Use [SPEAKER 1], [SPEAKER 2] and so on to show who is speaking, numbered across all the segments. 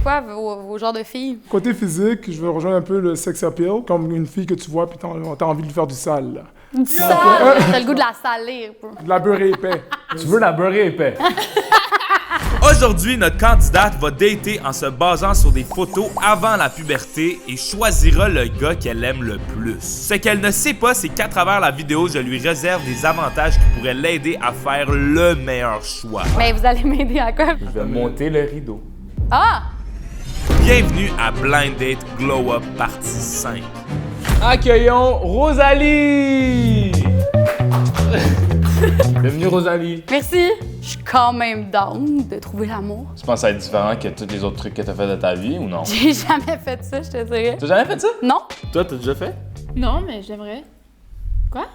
[SPEAKER 1] quoi vos genres de filles?
[SPEAKER 2] Côté physique, je veux rejoindre un peu le sex appeal, comme une fille que tu vois puis t'as envie de lui faire du sale. Là.
[SPEAKER 1] Du sale! T'as le goût de la salir.
[SPEAKER 2] De la beurrer épais.
[SPEAKER 3] Tu veux la beurrer épais?
[SPEAKER 4] Aujourd'hui, notre candidate va dater en se basant sur des photos avant la puberté et choisira le gars qu'elle aime le plus. Ce qu'elle ne sait pas, c'est qu'à travers la vidéo, je lui réserve des avantages qui pourraient l'aider à faire le meilleur choix.
[SPEAKER 1] Mais vous allez m'aider à quoi?
[SPEAKER 3] Je vais monter le rideau.
[SPEAKER 1] Ah!
[SPEAKER 4] Bienvenue à Blind Date Glow Up partie 5.
[SPEAKER 3] Accueillons Rosalie! Bienvenue Rosalie.
[SPEAKER 1] Merci. Je suis quand même down de trouver l'amour.
[SPEAKER 3] Tu penses que ça va être différent que tous les autres trucs que t'as fait de ta vie ou non?
[SPEAKER 1] J'ai jamais fait ça, je te dirais.
[SPEAKER 3] T'as jamais fait ça?
[SPEAKER 1] Non?
[SPEAKER 3] Toi, t'as déjà fait?
[SPEAKER 5] Non, mais j'aimerais. Quoi?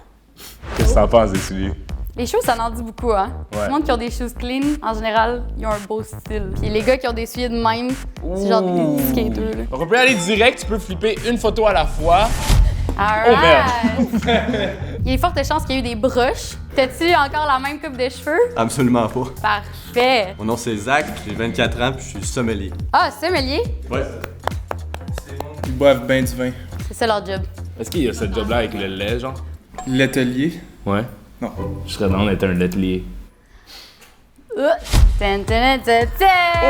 [SPEAKER 3] Qu'est-ce que t'en penses des souliers?
[SPEAKER 1] Les shoes, ça en dit beaucoup, hein?
[SPEAKER 3] Ouais.
[SPEAKER 1] Les gens qui ont des shoes clean, en général, ils ont un beau style. Puis les gars qui ont des souliers de même, c'est genre des petits skateurs, là.
[SPEAKER 3] Donc on peut aller direct, tu peux flipper une photo à la fois.
[SPEAKER 1] Alright! Il y a de fortes chances qu'il y ait eu des broches. T'as-tu encore la même coupe de cheveux?
[SPEAKER 6] Absolument pas.
[SPEAKER 1] Parfait!
[SPEAKER 6] Mon nom c'est Zach, j'ai 24 ans puis je suis sommelier.
[SPEAKER 1] Ah, sommelier?
[SPEAKER 6] Ouais.
[SPEAKER 7] Ils boivent ben du vin.
[SPEAKER 1] C'est ça leur job.
[SPEAKER 3] Est-ce qu'il y a ce job-là avec le lait, genre?
[SPEAKER 7] L'atelier?
[SPEAKER 3] Ouais.
[SPEAKER 7] Non.
[SPEAKER 3] Je serais dans d'être un laitelier.
[SPEAKER 1] Tan, tan, tan, tan.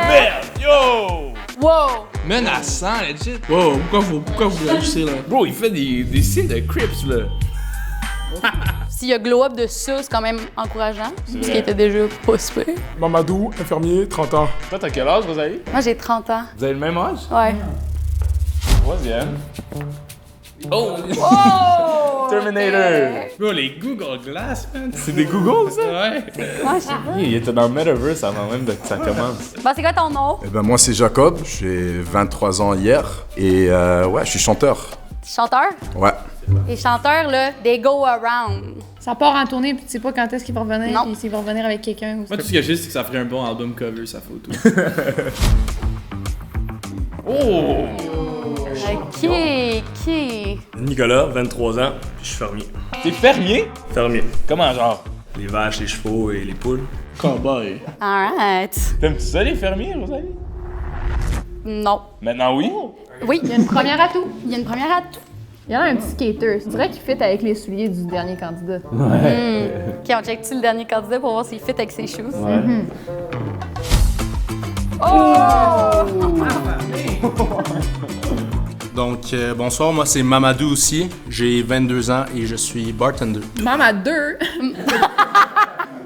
[SPEAKER 3] Merde, yo!
[SPEAKER 1] Wow!
[SPEAKER 7] Menaçant, legit. Wow, pourquoi vous réagissez là?
[SPEAKER 3] Bro, il fait des signes de Crips, là.
[SPEAKER 1] S'il y a glow up de ça, c'est quand même encourageant. Parce qu'il était déjà pas super.
[SPEAKER 2] Mamadou, infirmier, 30 ans.
[SPEAKER 3] Toi, t'as quel âge, Rosalie?
[SPEAKER 1] Moi, j'ai 30 ans.
[SPEAKER 3] Vous avez le même âge?
[SPEAKER 1] Ouais.
[SPEAKER 3] Troisième. Oh!
[SPEAKER 1] Oh!
[SPEAKER 3] Terminator!
[SPEAKER 7] Bro, les Google Glass, man.
[SPEAKER 3] C'est des Google, ça?
[SPEAKER 7] Ouais.
[SPEAKER 1] Moi, je sais pas.
[SPEAKER 3] Il était dans le Metaverse avant même que ça commence.
[SPEAKER 1] Bon, c'est quoi ton nom?
[SPEAKER 8] Eh ben moi c'est Jacob, j'ai 23 ans hier et ouais, je suis chanteur.
[SPEAKER 1] Chanteur?
[SPEAKER 8] Ouais.
[SPEAKER 1] Les chanteurs, là, they go around.
[SPEAKER 5] Ça part en tournée puis tu sais pas quand est-ce qu'il va revenir
[SPEAKER 1] Non.
[SPEAKER 5] puis s'il va revenir avec quelqu'un ou
[SPEAKER 7] Moi, tout ce que je sais, c'est que ça ferait un bon album cover, sa photo.
[SPEAKER 3] Oh!
[SPEAKER 1] Ok.
[SPEAKER 9] Nicolas, 23 ans, je suis fermier.
[SPEAKER 3] T'es fermier?
[SPEAKER 9] Fermier.
[SPEAKER 3] Comment, genre?
[SPEAKER 9] Les vaches, les chevaux et les poules.
[SPEAKER 7] Cowboy.
[SPEAKER 1] Alright.
[SPEAKER 3] T'aimes-tu ça, les fermiers, Rosalie?
[SPEAKER 1] Non.
[SPEAKER 3] Maintenant, oui?
[SPEAKER 1] Oui.
[SPEAKER 5] Il y a une première atout.
[SPEAKER 1] Il y a une première à tout.
[SPEAKER 5] Il y en a un petit skater. C'est vrai qu'il fit avec les souliers du dernier candidat.
[SPEAKER 1] Ok, on check-tu le dernier candidat pour voir s'il fit avec ses shoes?
[SPEAKER 10] Donc, bonsoir, moi c'est Mamadou aussi, j'ai 22 ans et je suis bartender.
[SPEAKER 5] Même à deux.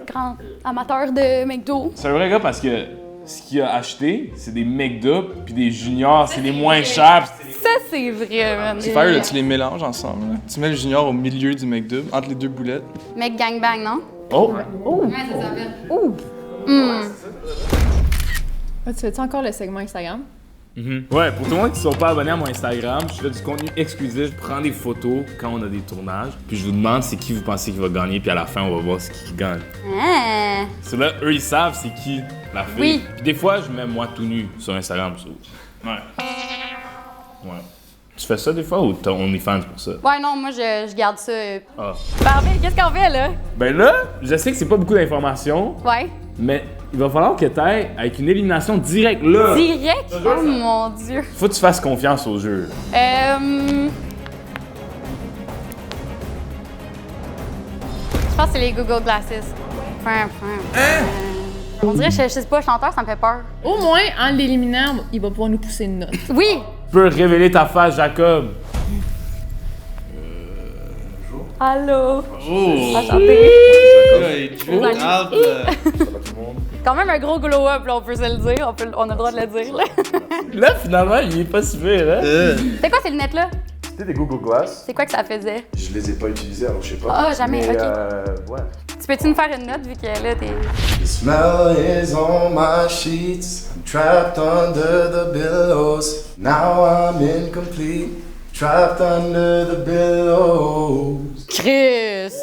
[SPEAKER 1] Grand amateur de McDo.
[SPEAKER 3] C'est un vrai gars parce que ce qu'il a acheté, c'est des McDo puis des juniors, c'est les moins chers.
[SPEAKER 1] Ça, c'est vrai, man.
[SPEAKER 7] C'est fire, là, tu les mélanges ensemble. Là. Tu mets le junior au milieu du McDo, entre les deux boulettes.
[SPEAKER 1] Mec gangbang, non?
[SPEAKER 3] Oh!
[SPEAKER 5] Ah, tu fais-tu encore le segment Instagram?
[SPEAKER 3] Ouais, pour tout le monde qui ne sont pas abonnés à mon Instagram, je fais du contenu exclusif, je prends des photos quand on a des tournages, puis je vous demande c'est qui vous pensez qui va gagner, puis à la fin on va voir ce qui gagne.
[SPEAKER 1] Ah.
[SPEAKER 3] C'est là, eux ils savent c'est qui la fille.
[SPEAKER 1] Oui.
[SPEAKER 3] Puis des fois je mets moi tout nu sur Instagram. Ouais. Ouais. Tu fais ça des fois ou on est fans pour ça?
[SPEAKER 1] Ouais, non, moi, je garde ça.
[SPEAKER 3] Ah.
[SPEAKER 1] Parfait, qu'est-ce qu'on fait, là?
[SPEAKER 3] Ben là, je sais que c'est pas beaucoup d'informations,
[SPEAKER 1] Ouais.
[SPEAKER 3] mais il va falloir que t'ailles avec une élimination directe là.
[SPEAKER 1] Direct? Oh mon Dieu.
[SPEAKER 3] Faut que tu fasses confiance au jeu.
[SPEAKER 1] Je pense que c'est les Google Glasses. On dirait, je sais pas, chanteur, ça me fait peur.
[SPEAKER 5] Au moins, en l'éliminant, il va pouvoir nous pousser une note.
[SPEAKER 1] Oui!
[SPEAKER 3] Tu peux révéler ta face, Jacob.
[SPEAKER 1] Allô?
[SPEAKER 7] Oh!
[SPEAKER 1] Enchanté. Quand même un gros glow-up, là, on peut se le dire. On a le droit de le dire, là.
[SPEAKER 3] Là, finalement, il est pas si pire, hein?
[SPEAKER 1] C'est quoi ces lunettes-là?
[SPEAKER 8] C'était des Google Glass.
[SPEAKER 1] C'est quoi que ça faisait?
[SPEAKER 8] Je les ai pas utilisés alors je sais pas.
[SPEAKER 1] Ah, jamais,
[SPEAKER 8] Mais,
[SPEAKER 1] ok.
[SPEAKER 8] ouais.
[SPEAKER 1] Tu peux-tu nous faire une note, vu que là, t'es...
[SPEAKER 8] The smell is on my sheets. I'm trapped under the billows. Now I'm incomplete. Trapped under the billows.
[SPEAKER 1] Chris!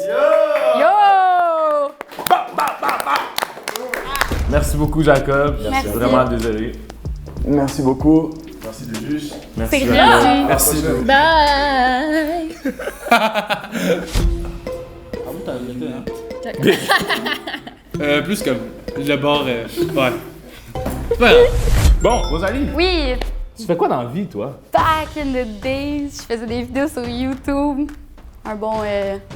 [SPEAKER 1] Yo!
[SPEAKER 3] Merci beaucoup, Jacob.
[SPEAKER 1] Merci.
[SPEAKER 3] Vraiment désolé.
[SPEAKER 8] Merci beaucoup. Merci de juste.
[SPEAKER 3] Merci.
[SPEAKER 1] C'est rien!
[SPEAKER 10] Merci.
[SPEAKER 5] Bye!
[SPEAKER 7] Plus comme le bord. Ouais. C'est pas grave.
[SPEAKER 3] Bon, Rosalie,
[SPEAKER 1] Oui,
[SPEAKER 3] tu fais quoi dans la vie, toi?
[SPEAKER 1] back in the days, je faisais des vidéos sur YouTube. Un bon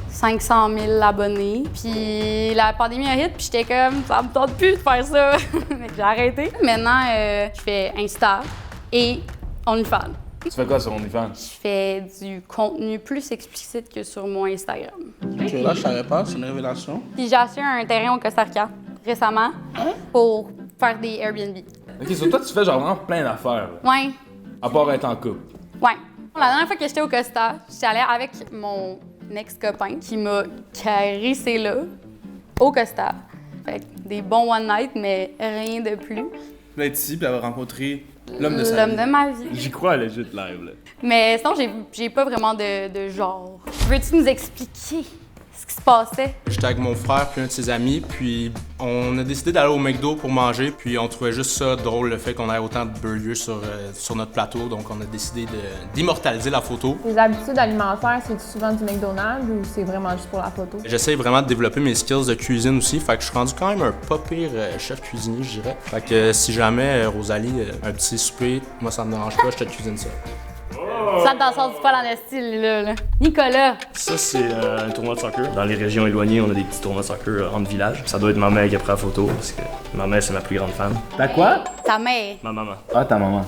[SPEAKER 1] 500 000 abonnés. Puis la pandémie a hit, puis j'étais comme, ça me tente plus de faire ça. Mais j'ai arrêté. Maintenant, je fais Insta et OnlyFans.
[SPEAKER 3] Tu fais quoi sur OnlyFans?
[SPEAKER 1] Je fais du contenu plus explicite que sur mon Instagram.
[SPEAKER 11] Ok, là, je savais pas, c'est une révélation.
[SPEAKER 1] Puis j'ai acheté un terrain au Costa Rica récemment pour faire des Airbnb.
[SPEAKER 3] Ok, sur toi, tu fais genre vraiment plein d'affaires, là.
[SPEAKER 1] Ouais,
[SPEAKER 3] À part être en couple.
[SPEAKER 1] ouais. La dernière fois que j'étais au Costa, j'étais allée avec mon ex-copain qui m'a caressé là, au Costa. Fait que des bons one night, mais rien de plus.
[SPEAKER 7] Puis là, être ici, puis elle va rencontrer l'homme de sa vie.
[SPEAKER 1] L'homme de ma vie.
[SPEAKER 3] J'y crois, legit live, là.
[SPEAKER 1] Mais sinon, j'ai pas vraiment de genre. Veux-tu nous expliquer ce qui se passait?
[SPEAKER 10] J'étais avec mon frère puis un de ses amis, puis on a décidé d'aller au McDo pour manger, puis on trouvait juste ça drôle le fait qu'on ait autant de burgers sur notre plateau, donc on a décidé d'immortaliser la photo.
[SPEAKER 5] Tes habitudes alimentaires, c'est souvent du McDonald's ou c'est vraiment juste pour la photo?
[SPEAKER 10] J'essaie vraiment de développer mes skills de cuisine aussi, fait que je suis rendu quand même un pas pire chef cuisinier, je dirais. Fait que si jamais, Rosalie, un petit souper, moi ça me dérange pas, je te cuisine ça.
[SPEAKER 1] Ça dans le sens du poil en style, là. Nicolas,
[SPEAKER 9] Ça, c'est un tournoi de soccer. Dans les régions éloignées, on a des petits tournois de soccer entre villages. Ça doit être ma mère qui a pris la photo, parce que ma mère, c'est ma plus grande fan.
[SPEAKER 3] T'as quoi?
[SPEAKER 1] ta mère.
[SPEAKER 9] Ma maman.
[SPEAKER 3] Ah, ta maman.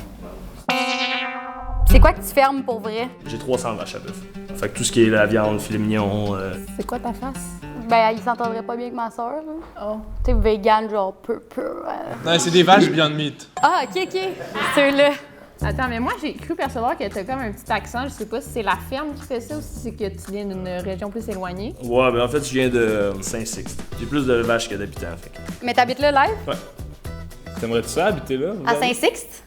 [SPEAKER 1] C'est quoi que tu fermes pour vrai?
[SPEAKER 9] J'ai 300 vaches à bœuf. Fait que tout ce qui est la viande, filet mignon,
[SPEAKER 5] C'est quoi ta face?
[SPEAKER 1] Ben, il s'entendrait pas bien avec ma soeur, là.
[SPEAKER 5] Oh.
[SPEAKER 1] Tu sais, vegan, genre peu.
[SPEAKER 7] Non, c'est des vaches Beyond Meat.
[SPEAKER 1] Ah, ok. Ceux-là.
[SPEAKER 5] Attends, mais moi, j'ai cru percevoir que t'as comme un petit accent. Je sais pas si c'est la ferme qui fait ça ou si c'est que tu viens d'une région plus éloignée.
[SPEAKER 9] Ouais, ben en fait, je viens de Saint-Sixte. J'ai plus de vaches que d'habitants, fait que...
[SPEAKER 1] Mais t'habites là, live?
[SPEAKER 9] Ouais.
[SPEAKER 3] T'aimerais-tu ça habiter là?
[SPEAKER 1] À Saint-Sixte?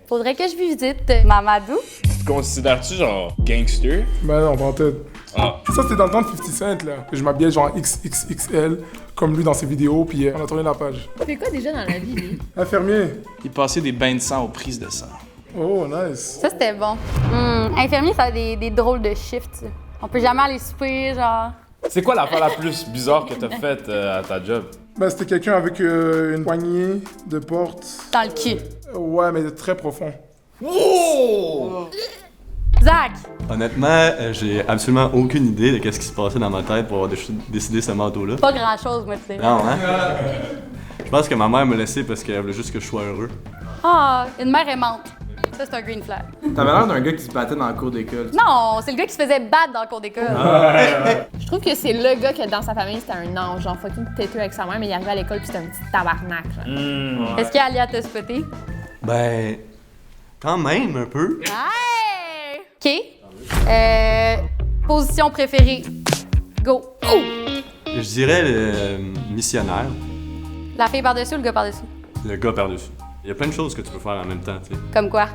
[SPEAKER 1] Faudrait que je visite Mamadou.
[SPEAKER 3] Tu te considères-tu genre gangster?
[SPEAKER 2] Ben non, pas en tête.
[SPEAKER 3] Ah.
[SPEAKER 2] Ça, c'était dans le temps de 50 Cent, là. Que je m'habillais genre XXXL, comme lui dans ses vidéos, puis on a tourné la page.
[SPEAKER 5] Tu fais quoi déjà dans la vie, lui?
[SPEAKER 2] Infirmier.
[SPEAKER 7] Il passait des bains de sang aux prises de sang.
[SPEAKER 2] Oh, nice.
[SPEAKER 1] Ça, c'était bon. Infirmier, ça a des drôles de shifts. On peut jamais aller souper, genre.
[SPEAKER 3] C'est quoi l'affaire la plus bizarre que t'as faite à ta job?
[SPEAKER 2] Ben, c'était quelqu'un avec une poignée de porte.
[SPEAKER 1] Dans le cul.
[SPEAKER 2] Ouais, mais très profond.
[SPEAKER 1] Zach!
[SPEAKER 6] Honnêtement, j'ai absolument aucune idée de ce qui se passait dans ma tête pour avoir décidé ce manteau-là.
[SPEAKER 1] Pas grand-chose, moi, tu sais.
[SPEAKER 6] Non, hein? Je pense que ma mère me laissait parce qu'elle voulait juste que je sois heureux.
[SPEAKER 1] Ah, une mère aimante. Ça, c'est un green flag.
[SPEAKER 7] T'avais l'air d'un gars qui se battait dans la cour d'école.
[SPEAKER 1] Non, c'est le gars qui se faisait battre dans le cours d'école.
[SPEAKER 5] Je trouve que c'est le gars que dans sa famille, c'était un ange, genre fucking têteux avec sa mère, mais il arrivait à l'école puis c'était un petit tabarnak. Genre.
[SPEAKER 1] Est-ce qu'Alia t'a spoté?
[SPEAKER 6] Ben, quand même, un peu.
[SPEAKER 1] Hey! OK. Position préférée. Go. Oh!
[SPEAKER 6] Je dirais le missionnaire,
[SPEAKER 1] La fille par-dessus ou le gars par-dessus?
[SPEAKER 6] le gars par-dessus. Il y a plein de choses que tu peux faire en même temps, tu sais.
[SPEAKER 1] Comme quoi?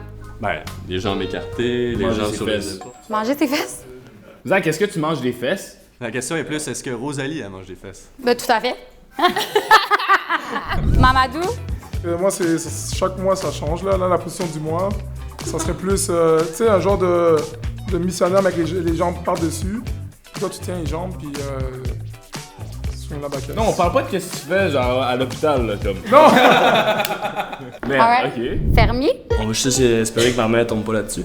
[SPEAKER 6] Ben, les jambes écartées, les
[SPEAKER 3] Manger
[SPEAKER 6] jambes
[SPEAKER 3] ses
[SPEAKER 6] sur les
[SPEAKER 3] fesses.
[SPEAKER 6] épaules.
[SPEAKER 1] Manger tes fesses?
[SPEAKER 3] Zach, est-ce que tu manges des fesses?
[SPEAKER 6] La question est plus, est-ce que Rosalie, elle mange des fesses?
[SPEAKER 1] Ben, tout à fait. Mamadou?
[SPEAKER 2] Moi, chaque mois, ça change, là. Là, la position du mois, ça serait plus, tu sais, un genre de missionnaire avec les jambes par-dessus. Toi, tu tiens les jambes, puis tu fais la baquette.
[SPEAKER 3] Non, on parle pas de qu'est-ce que tu fais, genre, à l'hôpital, là, comme.
[SPEAKER 2] Non!
[SPEAKER 3] Mais,
[SPEAKER 1] Alright.
[SPEAKER 3] ok.
[SPEAKER 1] Fermier?
[SPEAKER 9] On va juste espérer que ma mère tombe pas là-dessus.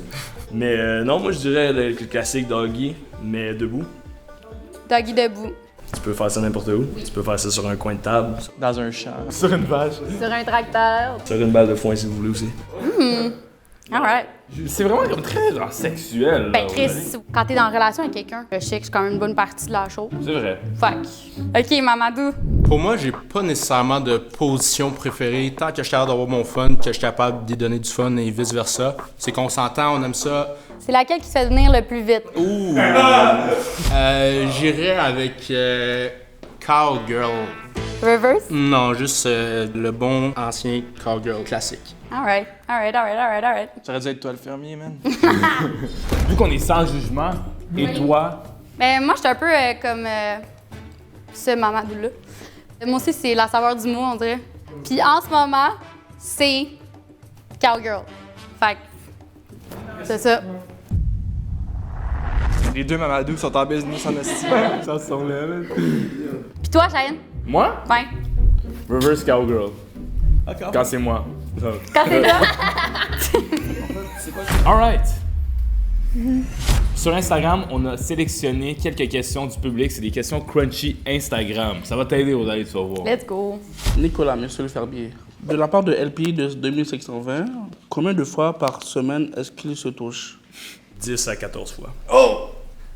[SPEAKER 9] Mais non, moi, je dirais le classique doggy, mais debout.
[SPEAKER 1] Doggy debout.
[SPEAKER 9] Tu peux faire ça n'importe où. Tu peux faire ça sur un coin de table,
[SPEAKER 7] Dans un champ.
[SPEAKER 3] Sur une vache.
[SPEAKER 5] Sur un tracteur.
[SPEAKER 9] sur une balle de foin si vous voulez aussi.
[SPEAKER 1] Alright.
[SPEAKER 3] C'est vraiment comme très, genre, sexuel.
[SPEAKER 1] Ben,
[SPEAKER 3] là,
[SPEAKER 1] Chris,
[SPEAKER 3] ouais.
[SPEAKER 1] quand t'es dans une relation avec quelqu'un, je sais que c'est quand même une bonne partie de la chose.
[SPEAKER 3] C'est vrai.
[SPEAKER 1] Fuck. OK, Mamadou.
[SPEAKER 10] Pour moi, j'ai pas nécessairement de position préférée. Tant que je suis capable d'avoir mon fun, que je suis capable d'y donner du fun et vice-versa. C'est qu'on s'entend, on aime ça.
[SPEAKER 1] C'est laquelle qui se fait venir le plus vite?
[SPEAKER 10] Ouh! J'irais avec Cowgirl.
[SPEAKER 1] Reverse?
[SPEAKER 10] Non, juste le bon ancien Cowgirl classique.
[SPEAKER 1] Alright.
[SPEAKER 7] Ça aurait dû être toi le fermier, man.
[SPEAKER 3] Vu qu'on est sans jugement, et toi,
[SPEAKER 1] Ben, moi, je suis un peu comme ce Mamadou-là. Moi aussi, c'est la saveur du mot, on dirait. Puis en ce moment, c'est Cowgirl. Fait que c'est ça.
[SPEAKER 7] Les deux Mamadou sont en business en esti. Ça se sont là, man.
[SPEAKER 1] Puis toi, Cheyenne?
[SPEAKER 3] moi,
[SPEAKER 1] Ouais.
[SPEAKER 3] reverse cowgirl. Quand c'est moi.
[SPEAKER 1] Quand c'est là.
[SPEAKER 3] Alright. Sur Instagram, on a sélectionné quelques questions du public. C'est des questions crunchy Instagram. Ça va t'aider, Rosalie, tu vas voir.
[SPEAKER 1] Let's go.
[SPEAKER 11] Nicolas, monsieur le Ferbier. De la part de LPI de 2520, combien de fois par semaine est-ce qu'il se touche?
[SPEAKER 9] 10 à 14 fois. Oh!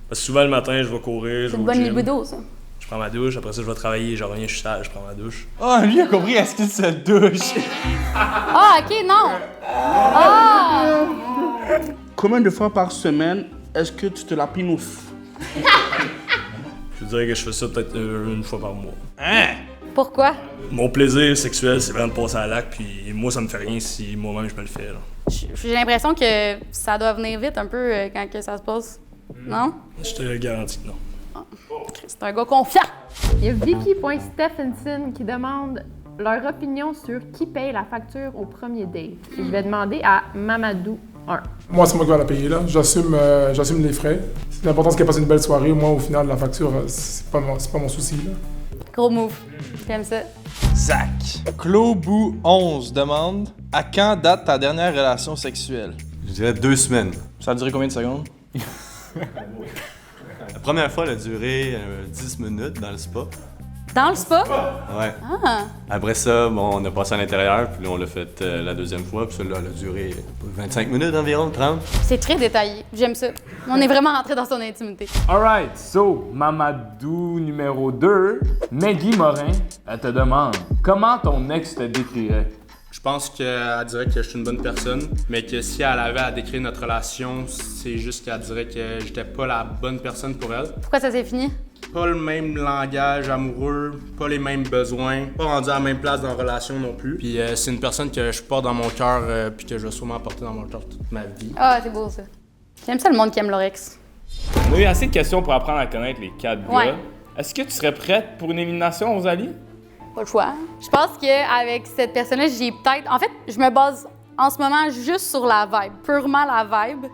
[SPEAKER 9] Parce que souvent le matin, je vais courir, je
[SPEAKER 1] C'est
[SPEAKER 9] vais
[SPEAKER 1] une
[SPEAKER 9] au
[SPEAKER 1] bonne
[SPEAKER 9] gym.
[SPEAKER 1] libido, ça.
[SPEAKER 9] Je prends ma douche, après ça, je vais travailler, je reviens, je suis sale, je prends ma douche.
[SPEAKER 7] Ah, lui a compris, est-ce qu'il se douche?
[SPEAKER 1] Ah, ok, non. Ah!
[SPEAKER 11] Combien de fois par semaine est-ce que tu te la pinoufes?
[SPEAKER 9] Je dirais que je fais ça peut-être une fois par mois.
[SPEAKER 1] Pourquoi?
[SPEAKER 9] Mon plaisir sexuel, c'est vraiment de passer à l'acte, puis moi, ça me fait rien si moi-même je me le fais. Là.
[SPEAKER 1] J'ai l'impression que ça doit venir vite un peu quand que ça se passe. Non?
[SPEAKER 9] Je te garantis que non.
[SPEAKER 1] C'est un gars confiant.
[SPEAKER 5] Il y a Vicky.Stephenson qui demande leur opinion sur qui paye la facture au premier date. Et je vais demander à Mamadou 1.
[SPEAKER 2] Moi, c'est moi qui vais la payer, là. J'assume les frais. L'important, c'est qu'elle passe une belle soirée. Moi, au final, la facture, c'est pas mon souci, là.
[SPEAKER 1] Gros move. J'aime ça.
[SPEAKER 7] Zach. Clobou11 demande à quand date ta dernière relation sexuelle?
[SPEAKER 6] Je dirais 2 semaines.
[SPEAKER 7] Ça a duré combien de secondes?
[SPEAKER 6] La première fois, elle a duré 10 minutes dans le spa.
[SPEAKER 1] Dans le spa?
[SPEAKER 6] Ouais.
[SPEAKER 1] Ah!
[SPEAKER 6] Après ça, bon, on a passé à l'intérieur, puis là, on l'a fait la deuxième fois, puis celle-là, elle a duré 25 minutes environ, 30.
[SPEAKER 1] C'est très détaillé. J'aime ça. On est vraiment rentré dans son intimité.
[SPEAKER 3] Alright, so, Mamadou numéro 2, Maggie Morin, elle te demande comment ton ex te décrirait?
[SPEAKER 10] Je pense qu'elle dirait que je suis une bonne personne, mais que si elle avait à décrire notre relation, c'est juste qu'elle dirait que j'étais pas la bonne personne pour elle.
[SPEAKER 1] Pourquoi ça s'est fini?
[SPEAKER 10] Pas le même langage amoureux, pas les mêmes besoins, pas rendu à la même place dans la relation non plus. Puis c'est une personne que je porte dans mon cœur puis que je vais sûrement porter dans mon cœur toute ma vie.
[SPEAKER 1] Ah, c'est beau ça. J'aime ça le monde qui aime leur ex.
[SPEAKER 3] On a eu assez de questions pour apprendre à connaître les 4 gars.
[SPEAKER 1] Ouais.
[SPEAKER 3] Est-ce que tu serais prête pour une élimination, Rosalie?
[SPEAKER 1] Pas le choix. Je pense qu'avec cette personne-là, j'ai peut-être... En fait, je me base en ce moment juste sur la vibe, purement la vibe.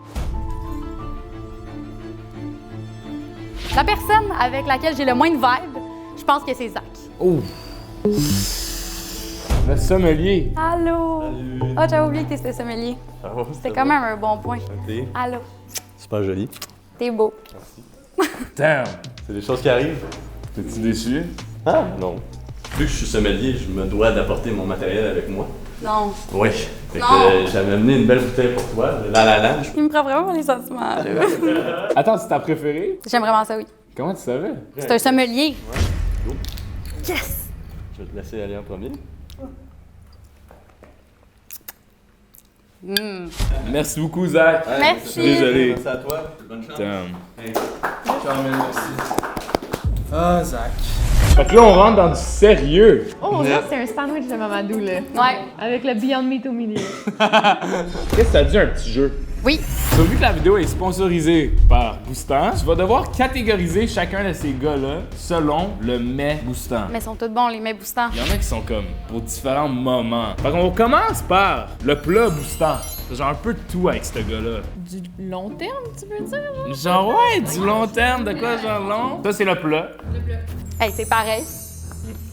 [SPEAKER 1] La personne avec laquelle j'ai le moins de vibe, je pense que c'est Zach.
[SPEAKER 3] Oh! Le sommelier.
[SPEAKER 1] Allô? Ah, j'avais oublié que t'étais sommelier. C'était quand même un bon point.
[SPEAKER 6] Santé.
[SPEAKER 1] Allô?
[SPEAKER 6] Super joli.
[SPEAKER 1] T'es beau.
[SPEAKER 3] Damn!
[SPEAKER 6] C'est des choses qui arrivent.
[SPEAKER 3] T'es-tu déçu?
[SPEAKER 6] Ah, non. Vu que je suis sommelier, je me dois d'apporter mon matériel avec moi.
[SPEAKER 1] Non.
[SPEAKER 6] Oui. Fait que
[SPEAKER 1] Non.
[SPEAKER 6] j'avais amené une belle bouteille pour toi, le La La Land.
[SPEAKER 1] Il me prend vraiment les sentiments, là.
[SPEAKER 3] Attends, c'est ta préférée?
[SPEAKER 1] J'aime vraiment ça, oui.
[SPEAKER 3] Comment tu savais?
[SPEAKER 1] C'est un sommelier.
[SPEAKER 6] Go.
[SPEAKER 1] Yes!
[SPEAKER 6] Je vais te laisser aller en premier.
[SPEAKER 3] Merci beaucoup, Zach.
[SPEAKER 1] Merci.
[SPEAKER 3] Je suis désolé.
[SPEAKER 6] Merci à toi. Bonne chance.
[SPEAKER 3] Damn.
[SPEAKER 7] Ah, Zach.
[SPEAKER 3] Fait que là, on rentre dans du sérieux.
[SPEAKER 5] Oh, ça, c'est un sandwich de Mamadou, là.
[SPEAKER 1] Ouais.
[SPEAKER 5] Avec le Beyond Meat au milieu.
[SPEAKER 3] Qu'est-ce que ça dit, un petit jeu?
[SPEAKER 1] Oui.
[SPEAKER 3] So, vu que la vidéo est sponsorisée par Boostant, tu vas devoir catégoriser chacun de ces gars-là selon le mets Boostant.
[SPEAKER 1] Mais ils sont tous bons, les mets boostants.
[SPEAKER 3] Il y en a qui sont comme pour différents moments. Fait qu'on commence par le plat Boostant. C'est genre un peu de tout avec ce gars-là.
[SPEAKER 5] Du long terme, tu veux dire?
[SPEAKER 3] Genre ouais, du long terme, de quoi genre long? Ça, c'est le plat.
[SPEAKER 1] Hey, c'est pareil.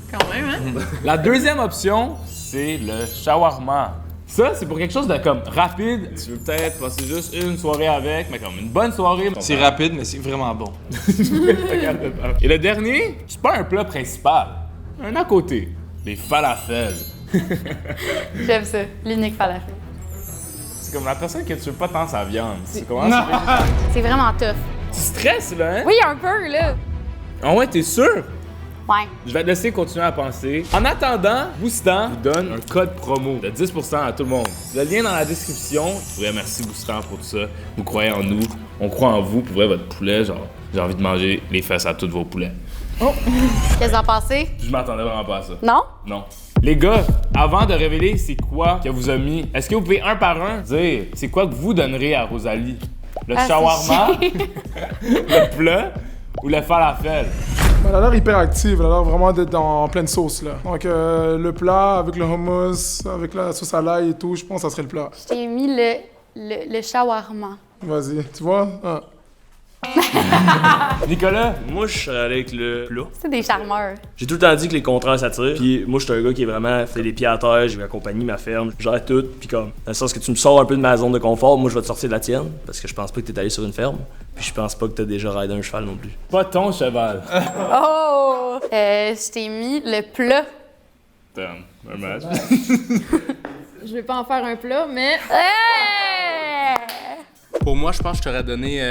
[SPEAKER 5] Quand même, hein?
[SPEAKER 3] La deuxième option, c'est le shawarma. Ça, c'est pour quelque chose de comme rapide. Tu veux peut-être passer juste une soirée avec, mais comme une bonne soirée.
[SPEAKER 7] C'est rapide, mais c'est vraiment bon.
[SPEAKER 3] Et le dernier, c'est pas un plat principal. Un à côté. Les falafels.
[SPEAKER 1] J'aime ça. L'unique falafel.
[SPEAKER 3] C'est comme la personne que tu veux pas tant sa viande. Tu commences à...
[SPEAKER 1] C'est vraiment tough.
[SPEAKER 3] Tu stresses, là, hein?
[SPEAKER 1] Oui, un peu, là.
[SPEAKER 3] Ah ouais, t'es sûr?
[SPEAKER 1] Ouais.
[SPEAKER 3] Je vais te laisser continuer à penser. En attendant, Boostant vous donne un code promo de 10% à tout le monde. Le lien dans la description. Vous merci Boostant pour tout ça. Vous croyez en nous. On croit en vous. Pour vrai, votre poulet, genre, j'ai envie de manger les fesses à tous vos poulets.
[SPEAKER 1] Oh! Qu'est-ce que t'en pensez?
[SPEAKER 3] Je m'attendais vraiment pas à ça.
[SPEAKER 1] Non?
[SPEAKER 3] Non. Les gars, avant de révéler c'est quoi qu'elle vous a mis, est-ce que vous pouvez un par un dire c'est quoi que vous donnerez à Rosalie? Le shawarma, le plat ou le falafel?
[SPEAKER 2] Elle a l'air hyper active, elle a l'air vraiment d'être en pleine sauce, là. Donc, le plat avec le hummus, avec la sauce à l'ail et tout, je pense que ça serait le plat.
[SPEAKER 1] Je t'ai mis le shawarma.
[SPEAKER 2] Vas-y, tu vois? Ah.
[SPEAKER 3] Nicolas?
[SPEAKER 9] Moi, je serais allé avec le plat.
[SPEAKER 1] C'est des charmeurs.
[SPEAKER 9] J'ai tout le temps dit que les contraires s'attirent. Puis moi, je suis un gars qui est vraiment fait les pieds à terre, je vais accompagner ma ferme, je gère tout. Puis comme, dans le sens que tu me sors un peu de ma zone de confort, moi, je vais te sortir de la tienne. Parce que je pense pas que t'es allé sur une ferme. Puis je pense pas que t'as déjà raidé un cheval non plus.
[SPEAKER 3] Pas ton cheval.
[SPEAKER 1] Oh! Je t'ai mis le plat.
[SPEAKER 3] Un match.
[SPEAKER 5] Je vais pas en faire un plat, mais
[SPEAKER 1] Hey!
[SPEAKER 10] Pour moi, je pense que je t'aurais donné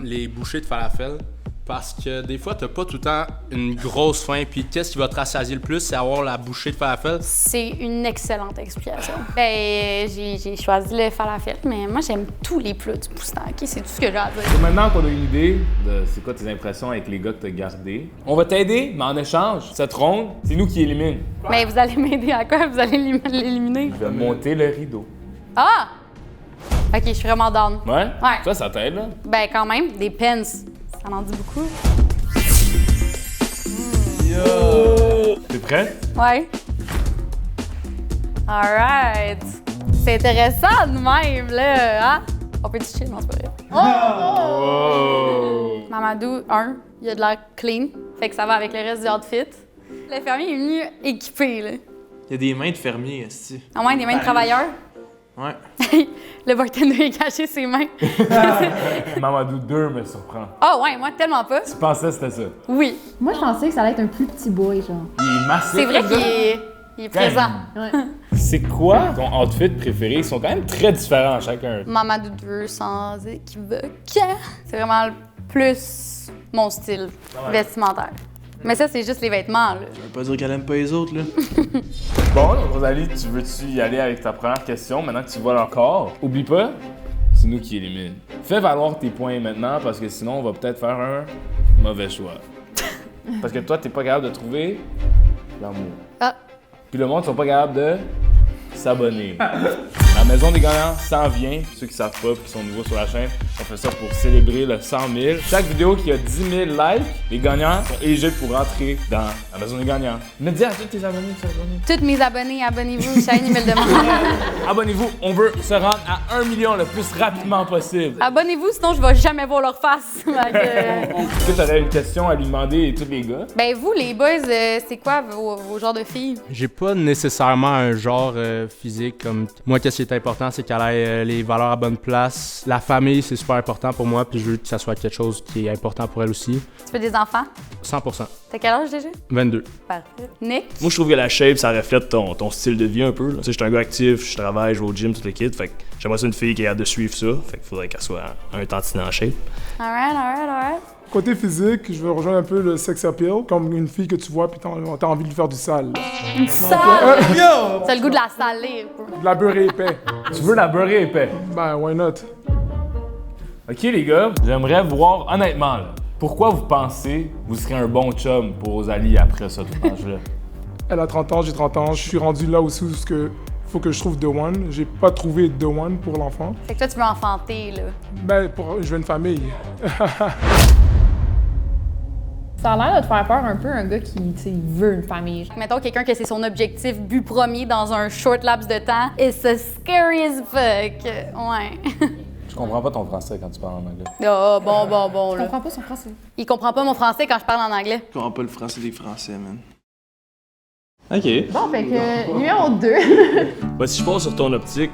[SPEAKER 10] les bouchées de falafel. Parce que des fois, t'as pas tout le temps une grosse faim. Puis qu'est-ce qui va te rassasier le plus, c'est avoir la bouchée de falafel.
[SPEAKER 1] C'est une excellente explication. Ben, j'ai choisi le falafel, mais moi, j'aime tous les plats du Boustan, OK? C'est tout ce que j'ai à dire.
[SPEAKER 3] Et maintenant qu'on a une idée de c'est quoi tes impressions avec les gars que t'as gardés, on va t'aider, mais en échange, cette ronde, c'est nous qui élimine.
[SPEAKER 1] Mais vous allez m'aider à quoi? Vous allez l'éliminer?
[SPEAKER 3] Je vais monter le rideau.
[SPEAKER 1] Ah! OK, je suis vraiment down.
[SPEAKER 3] Ouais?
[SPEAKER 1] Ouais.
[SPEAKER 3] Ça t'aide, là?
[SPEAKER 1] Ben, quand même, des pens. Ça en dit beaucoup.
[SPEAKER 3] T'es prêt?
[SPEAKER 1] Ouais. Alright. C'est intéressant de même, là, hein? On peut toucher, non, c'est pas vrai.
[SPEAKER 3] Oh!
[SPEAKER 1] Mamadou, il a de l'air clean, fait que ça va avec le reste du outfit. Le fermier est venu équipé, là.
[SPEAKER 7] Il y a des mains de fermier, esti.
[SPEAKER 1] Au moins des mains de travailleurs.
[SPEAKER 7] Ouais.
[SPEAKER 1] Le bartender a caché ses mains.
[SPEAKER 3] Mamadou 2 me surprend.
[SPEAKER 1] Ah ouais, moi, tellement pas.
[SPEAKER 3] Tu pensais que c'était ça?
[SPEAKER 1] Oui.
[SPEAKER 5] moi, je pensais que ça allait être un plus petit boy, genre.
[SPEAKER 3] Il est massif.
[SPEAKER 1] C'est vrai qu'il est présent.
[SPEAKER 3] C'est quoi ton outfit préféré? Ils sont quand même très différents chacun.
[SPEAKER 1] Mamadou 2 sans équivoque. C'est vraiment plus mon style vestimentaire. Mais ça, c'est juste les vêtements, là.
[SPEAKER 7] Ça veut pas dire qu'elle aime pas les autres, là.
[SPEAKER 3] Bon, Rosalie, tu veux-tu y aller avec ta première question maintenant que tu vois leur corps? Oublie pas, c'est nous qui élimine. Fais valoir tes points maintenant parce que sinon, on va peut-être faire un mauvais choix. Parce que toi, t'es pas capable de trouver l'amour.
[SPEAKER 1] Ah.
[SPEAKER 3] Puis le monde sont pas capables de s'abonner. La maison des gagnants s'en vient. Ceux qui savent pas et qui sont nouveaux sur la chaîne, on fait ça pour célébrer le 100 000. Chaque vidéo qui a 10 000 likes, les gagnants sont éligibles pour rentrer dans la maison des gagnants. Mais dis à tous tes abonnés de s'abonner.
[SPEAKER 1] Tous mes abonnés, abonnez-vous. Shiny me le demande.
[SPEAKER 3] Abonnez-vous, on veut se rendre à 1 million le plus rapidement possible.
[SPEAKER 1] Abonnez-vous, sinon je vais jamais voir leur face.
[SPEAKER 3] Est-ce que tu aurais une question à lui demander et tous les gars?
[SPEAKER 1] Ben vous, les boys, c'est quoi vos genres de filles?
[SPEAKER 10] J'ai pas nécessairement un genre physique comme... Moi, qu'est-ce qui est important, c'est qu'elle ait les valeurs à bonne place. La famille, c'est super important pour moi, puis je veux que ça soit quelque chose qui est important pour elle aussi.
[SPEAKER 1] Tu veux des enfants?
[SPEAKER 10] 100%.
[SPEAKER 1] T'as quel âge déjà?
[SPEAKER 10] 22.
[SPEAKER 1] Parfait. Nick?
[SPEAKER 9] Moi, je trouve que la shape, ça reflète ton style de vie un peu. Tu sais, je suis un gars actif, je travaille, je vais au gym, tout le kit. Fait que j'aimerais ça une fille qui a hâte de suivre ça. Fait qu'il faudrait qu'elle soit un tantinet en shape.
[SPEAKER 1] Alright.
[SPEAKER 2] Côté physique, je veux rejoindre un peu le sex appeal, comme une fille que tu vois puis t'as envie de lui faire du sale.
[SPEAKER 1] Une sale! T'as le goût de la saler.
[SPEAKER 2] De la beurrer épais.
[SPEAKER 3] Tu veux la beurrer épais?
[SPEAKER 2] Ben, why not?
[SPEAKER 3] Ok les gars, j'aimerais voir honnêtement là, pourquoi vous pensez que vous serez un bon chum pour Rosalie après ce tournage-là?
[SPEAKER 2] Elle a 30 ans, j'ai 30 ans. Je suis rendu là aussi où faut que je trouve The One. J'ai pas trouvé The One pour l'enfant.
[SPEAKER 1] Fait que toi, tu veux enfanter, là.
[SPEAKER 2] Ben, je veux une famille.
[SPEAKER 5] Ça a l'air de te faire peur un peu, un gars qui, tu sais, veut une famille.
[SPEAKER 1] Mettons quelqu'un que c'est son objectif, but premier dans un short laps de temps. It's a scary as fuck. Ouais.
[SPEAKER 3] Je comprends pas ton français quand tu parles en anglais.
[SPEAKER 1] Ah, bon,
[SPEAKER 5] Je
[SPEAKER 1] là.
[SPEAKER 5] comprends pas son français.
[SPEAKER 1] Il comprend pas mon français quand je parle en anglais.
[SPEAKER 7] Je comprends pas le français des Français, man. OK.
[SPEAKER 5] Bon, fait que numéro 2.
[SPEAKER 9] Bah, si je pars sur ton optique,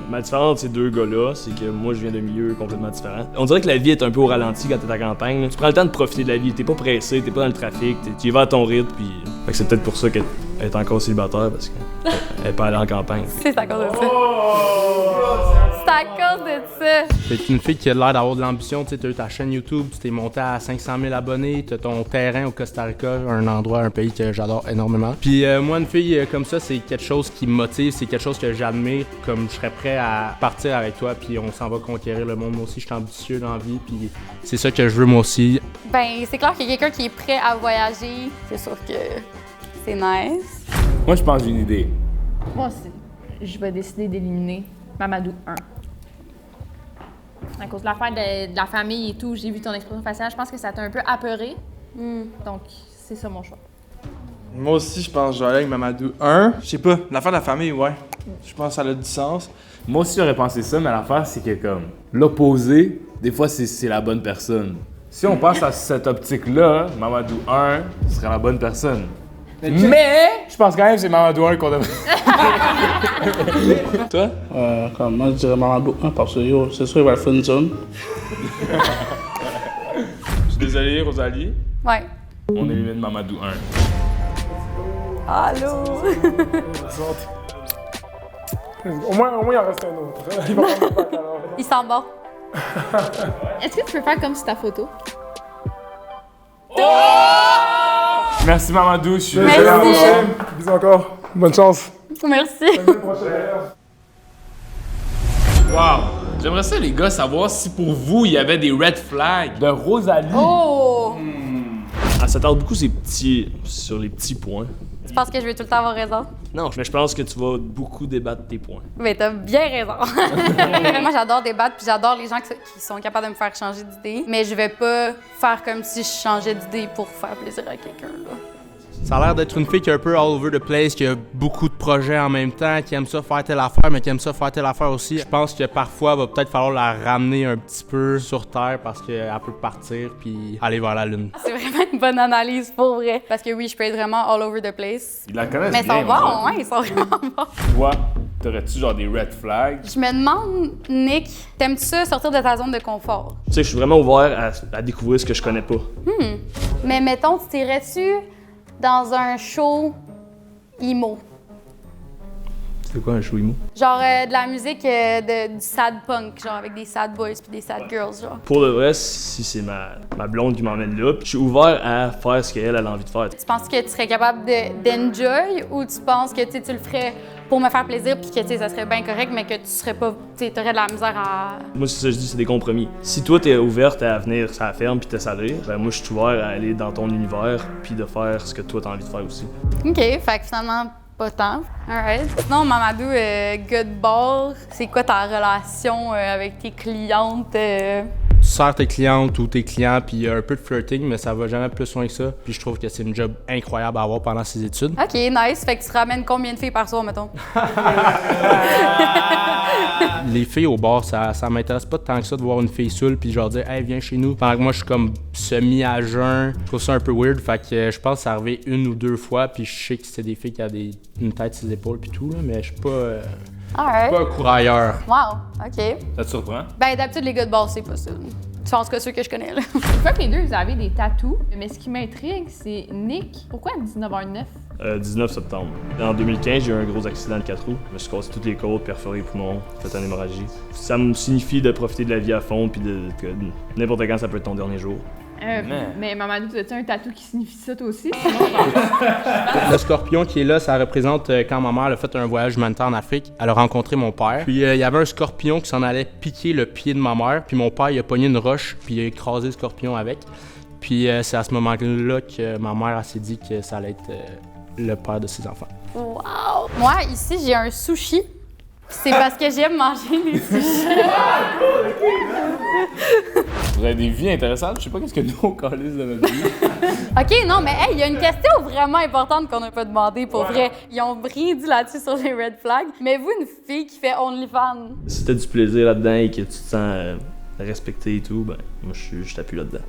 [SPEAKER 9] ma différence entre ces deux gars-là, c'est que moi, je viens d'un milieu complètement différent. On dirait que la vie est un peu au ralenti quand t'es à la campagne. Là. Tu prends le temps de profiter de la vie. T'es pas pressé, t'es pas dans le trafic, tu y vas à ton rythme. Puis... Fait que c'est peut-être pour ça qu'elle est encore célibataire, parce qu'elle est pas allée en campagne.
[SPEAKER 1] C'est à cause de ça. C'est à cause de ça.
[SPEAKER 10] T'es une fille qui a l'air d'avoir de l'ambition, tu sais, t'as eu ta chaîne YouTube, tu t'es monté à 500 000 abonnés, t'as ton terrain au Costa Rica, un pays que j'adore énormément. Puis moi, une fille comme ça, c'est quelque chose qui me motive, c'est quelque chose que j'admire, comme je serais prêt à partir avec toi, puis on s'en va conquérir le monde. Moi aussi, je suis ambitieux dans la vie, puis c'est ça que je veux moi aussi.
[SPEAKER 1] Ben, c'est clair qu'il y a quelqu'un qui est prêt à voyager. C'est sûr que c'est nice.
[SPEAKER 3] Moi, je pense que j'ai une idée.
[SPEAKER 5] Moi aussi. Je vais décider d'éliminer Mamadou 1. À cause de l'affaire de la famille et tout, j'ai vu ton expression faciale, je pense que ça t'a un peu apeuré. Donc, c'est ça mon choix.
[SPEAKER 7] Moi aussi, je pense que je vais aller avec Mamadou 1. Je sais pas, l'affaire de la famille, ouais. Je pense que ça a du sens.
[SPEAKER 3] Moi aussi, j'aurais pensé ça, mais l'affaire, c'est que comme l'opposé, des fois, c'est la bonne personne. Si on passe à cette optique-là, Mamadou 1 serait la bonne personne. Mais je pense quand même que c'est Mamadou 1 qu'on devrait.
[SPEAKER 11] Toi? Comme moi, je dirais Mamadou 1 parce que yo, c'est sûr, il va le fun zone.
[SPEAKER 3] Je suis désolé, Rosalie.
[SPEAKER 1] Ouais.
[SPEAKER 3] On élimine Mamadou 1.
[SPEAKER 1] Allô?
[SPEAKER 2] Au moins, il en reste un autre. Il va prendre le bac alors.
[SPEAKER 1] Il s'en va.
[SPEAKER 5] Est-ce que tu peux faire comme sur ta photo?
[SPEAKER 3] Merci Mamadou, je suis
[SPEAKER 1] Merci.
[SPEAKER 2] À la prochaine. Bisous encore. Bonne chance.
[SPEAKER 1] Merci.
[SPEAKER 3] Wow! J'aimerais ça, les gars, savoir si pour vous, il y avait des red flags de Rosalie.
[SPEAKER 1] Oh!
[SPEAKER 9] Elle s'attarde beaucoup sur les petits points.
[SPEAKER 1] Tu penses que je vais tout le temps avoir raison?
[SPEAKER 9] Non, mais je pense que tu vas beaucoup débattre tes points.
[SPEAKER 1] Mais t'as bien raison. Moi, j'adore débattre, puis j'adore les gens qui sont capables de me faire changer d'idée. Mais je vais pas faire comme si je changeais d'idée pour faire plaisir à quelqu'un, là.
[SPEAKER 10] Ça a l'air d'être une fille qui est un peu all over the place, qui a beaucoup de projets en même temps, qui aime ça faire telle affaire, mais qui aime ça faire telle affaire aussi. Je pense que parfois, il va peut-être falloir la ramener un petit peu sur Terre parce qu'elle peut partir puis aller vers la Lune.
[SPEAKER 1] C'est vraiment une bonne analyse, pour vrai. Parce que oui, je peux être vraiment all over the place.
[SPEAKER 3] Ils la connaissent
[SPEAKER 1] Mais ils
[SPEAKER 3] bien.
[SPEAKER 1] sont bons, ouais, ils sont vraiment bons.
[SPEAKER 3] Toi, t'aurais-tu genre des red flags?
[SPEAKER 1] Je me demande, Nick, t'aimes-tu ça sortir de ta zone de confort?
[SPEAKER 9] Tu sais, je suis vraiment ouvert à découvrir ce que je connais pas.
[SPEAKER 1] Mais mettons, tu t'irais-tu dans un show emo?
[SPEAKER 9] C'est quoi un show emo?
[SPEAKER 1] Genre de la musique du sad punk, genre avec des sad boys puis des sad girls, genre.
[SPEAKER 9] Pour de vrai, si c'est ma blonde qui m'emmène là, je suis ouvert à faire ce qu'elle a envie de faire.
[SPEAKER 1] Tu penses que tu serais capable d'enjoy ou tu penses que tu le ferais pour me faire plaisir puis que ça serait bien correct, mais que tu serais pas, tu aurais de la misère à.
[SPEAKER 9] Moi, c'est ça que je dis, c'est des compromis. Si toi, t'es ouverte à venir sur la ferme puis te salir, ben moi, je suis ouvert à aller dans ton univers puis de faire ce que toi, t'as envie de faire aussi.
[SPEAKER 1] OK, fait que finalement, pas tant. Alright. Sinon, Mamadou, gars de bar, c'est quoi ta relation avec tes clientes?
[SPEAKER 10] Tu sers tes clientes ou tes clients, puis il y a un peu de flirting, mais ça va jamais plus loin que ça. Puis je trouve que c'est une job incroyable à avoir pendant ses études.
[SPEAKER 1] OK, nice. Fait que tu ramènes combien de filles par soir, mettons?
[SPEAKER 10] Les filles au bar, ça m'intéresse pas tant que ça de voir une fille saoule puis genre dire « Hey, viens chez nous ». Pendant que moi, je suis comme semi à jeun. Je trouve ça un peu weird. Fait que je pense que ça arrivé une ou deux fois, puis je sais que c'est des filles qui ont une tête sur les épaules puis tout, là, mais je suis pas...
[SPEAKER 1] Alright.
[SPEAKER 10] Pas un courailleur.
[SPEAKER 1] Wow, OK.
[SPEAKER 3] Ça te surprend?
[SPEAKER 1] Ben, d'habitude, les gars de bar, c'est pas ça. Je pense que ceux que je connais, là.
[SPEAKER 5] Je vois que les deux, vous avez des tatous, mais ce qui m'intrigue, c'est Nick. Pourquoi 19h09?
[SPEAKER 9] 19 septembre. En 2015, j'ai eu un gros accident de 4 roues. Je me suis cassé toutes les côtes, perforé les poumons, fait une hémorragie. Ça me signifie de profiter de la vie à fond, puis que n'importe quand, ça peut être ton dernier jour.
[SPEAKER 5] Mais Mamadou, tu as-tu un tatou qui signifie ça toi aussi?
[SPEAKER 10] Le scorpion qui est là, ça représente quand ma mère a fait un voyage humanitaire en Afrique. Elle a rencontré mon père. Puis il y avait un scorpion qui s'en allait piquer le pied de ma mère. Puis mon père, il a pogné une roche, puis il a écrasé le scorpion avec. Puis c'est à ce moment-là que ma mère s'est dit que ça allait être le père de ses enfants.
[SPEAKER 1] Wow! Moi, ici, j'ai un sushi. C'est parce que j'aime manger les sushis.
[SPEAKER 3] Vous avez des vies intéressantes, je sais pas qu'est-ce que nous on calisse de notre vie.
[SPEAKER 1] OK, non, mais hey, il y a une question vraiment importante qu'on n'a pas demandé pour vrai. Ils ont rien dit là-dessus sur les red flags. Mais vous, une fille qui fait OnlyFans?
[SPEAKER 9] Si t'as du plaisir là-dedans et que tu te sens respecté et tout, ben moi je t'appuie là-dedans.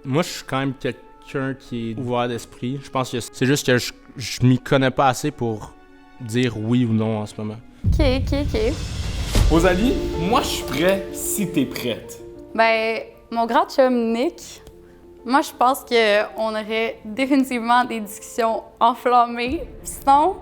[SPEAKER 10] Moi, je suis quand même quelqu'un qui est ouvert d'esprit. Je pense que c'est juste que je m'y connais pas assez pour dire oui ou non en ce moment.
[SPEAKER 1] OK.
[SPEAKER 3] Rosalie, moi je suis prêt si t'es prête.
[SPEAKER 1] Ben, mon grand chum Nick, moi, je pense qu'on aurait définitivement des discussions enflammées. Sinon,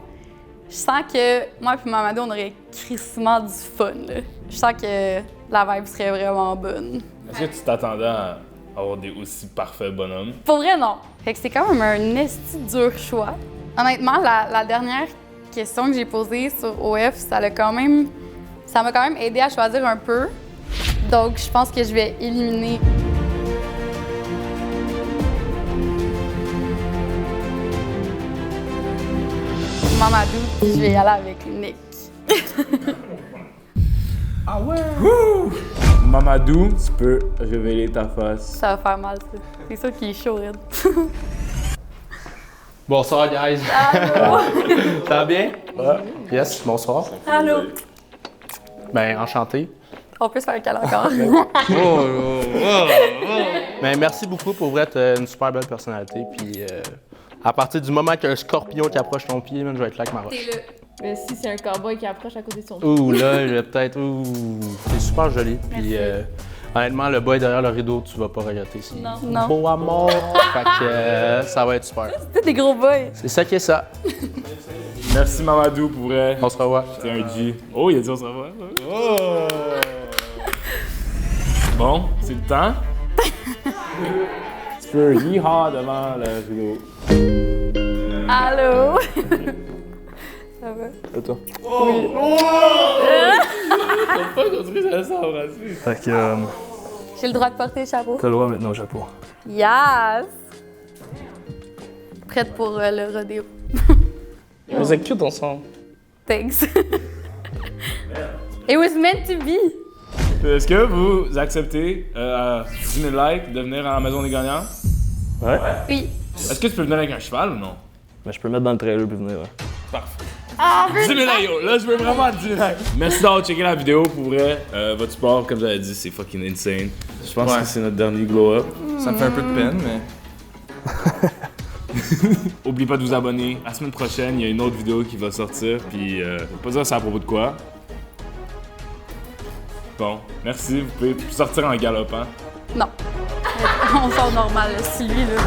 [SPEAKER 1] je sens que moi et Mamadou, on aurait crissement du fun, là. Je sens que la vibe serait vraiment bonne.
[SPEAKER 3] Est-ce que tu t'attendais à avoir des aussi parfaits bonhommes?
[SPEAKER 1] Pour vrai, non. Fait que c'est quand même un esti dur choix. Honnêtement, la dernière question que j'ai posée sur OF, ça m'a quand même aidé à choisir un peu. Donc, je pense que je vais éliminer Mamadou, puis je vais y aller avec Nick.
[SPEAKER 3] Ah ouais? Mamadou, tu peux révéler ta face.
[SPEAKER 1] Ça va faire mal, ça. C'est ça qui est chaud, Red.
[SPEAKER 10] Bonsoir, guys.
[SPEAKER 1] Allô?
[SPEAKER 10] Ça va bien? Ouais. Yes, bonsoir.
[SPEAKER 1] Allô?
[SPEAKER 10] Ben, enchanté.
[SPEAKER 1] On peut se faire un câlin encore.
[SPEAKER 10] Oh. Mais merci beaucoup pour vrai, t'as une super belle personnalité. Puis à partir du moment qu'il y a un scorpion qui approche ton pied, man, je vais être là avec ma roche.
[SPEAKER 1] T'es là.
[SPEAKER 5] Mais si c'est un cowboy qui approche à côté de son pied.
[SPEAKER 10] Ouh, là, je vais peut-être. Ouh, c'est super joli. Puis honnêtement, le boy derrière le rideau, tu vas pas regretter. C'est
[SPEAKER 1] Non.
[SPEAKER 10] beau à mort. Fait que ça va être super.
[SPEAKER 1] C'est des gros boys.
[SPEAKER 10] C'est ça qui est ça.
[SPEAKER 3] Merci Mamadou pour vrai.
[SPEAKER 10] On se revoit.
[SPEAKER 3] C'est un G. Oh, il a dit on se revoit. Oh! Bon, c'est le temps. Tu peux yeehaw devant le rideau.
[SPEAKER 1] Allô? Ça va?
[SPEAKER 9] Et toi?
[SPEAKER 3] Pas construit ça s'embrasser.
[SPEAKER 9] Fait que
[SPEAKER 1] J'ai le droit de porter le chapeau.
[SPEAKER 9] t'as le droit maintenant au chapeau.
[SPEAKER 1] Yes! Prête pour le rodéo.
[SPEAKER 11] Vous êtes cute ensemble.
[SPEAKER 1] Thanks. It was meant to be.
[SPEAKER 3] Est-ce que vous acceptez 10 000 likes de venir à la maison des gagnants?
[SPEAKER 9] Ouais?
[SPEAKER 1] Oui.
[SPEAKER 3] Est-ce que tu peux venir avec un cheval ou non?
[SPEAKER 9] Mais je peux le mettre dans le trailer puis venir. Ouais.
[SPEAKER 3] Parfait. 10 000 likes, yo! Là, je veux vraiment 10 000 likes. Merci d'avoir checké la vidéo. Pour vrai, votre support, comme j'avais dit, c'est fucking insane. Je pense que c'est notre dernier glow-up.
[SPEAKER 7] Ça me fait un peu de peine, mais.
[SPEAKER 3] Oubliez pas de vous abonner. La semaine prochaine, il y a une autre vidéo qui va sortir. Puis, je vais pas dire c'est à propos de quoi. Bon, merci. Vous pouvez sortir en galopant.
[SPEAKER 1] Non. On sort normal, si lui, là.